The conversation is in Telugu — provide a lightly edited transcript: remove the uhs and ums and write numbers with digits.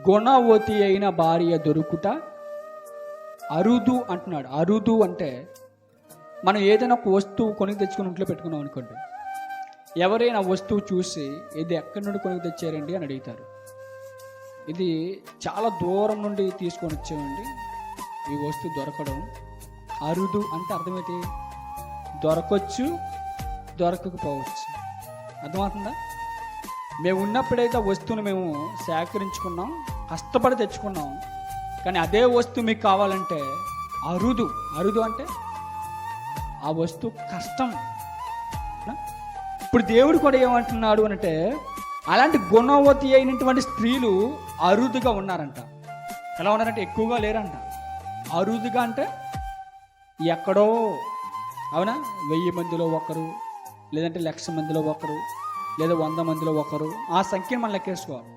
గుణవతి అయిన భార్య దొరుకుట అరుదు అంటున్నాడు. అరుదు అంటే మనం ఏదైనా ఒక వస్తువు కొనికి తెచ్చుకొని ఇంట్లో పెట్టుకున్నాం అనుకోండి, ఎవరైనా వస్తువు చూసి ఇది ఎక్కడి నుండి కొనికి తెచ్చారండి అని అడుగుతారు. ఇది చాలా దూరం నుండి తీసుకొని వచ్చామండి, ఈ వస్తువు దొరకడం అరుదు అంటే అర్థమేంటి? దొరకవచ్చు, దొరకకపోవచ్చు. అర్థమవుతుందా? మేము ఉన్నప్పుడైతే వస్తువుని మేము సేకరించుకున్నాం, కష్టపడి తెచ్చుకున్నాం, కానీ అదే వస్తువు మీకు కావాలంటే అరుదు. అరుదు అంటే ఆ వస్తువు కష్టం. ఇప్పుడు దేవుడు కూడా ఏమంటున్నాడు అంటే, అలాంటి గుణవతి అయినటువంటి స్త్రీలు అరుదుగా ఉన్నారంట. ఎలా ఉన్నారంటే ఎక్కువగా లేరంట. అరుదుగా అంటే ఎక్కడో, అవునా, 1000 మందిలో ఒకరు, లేదంటే 1,00,000 మందిలో ఒకరు, లేదా 100 మందిలో ఒకరు, ఆ సంఖ్యను మనం లెక్కేసుకోవాలి.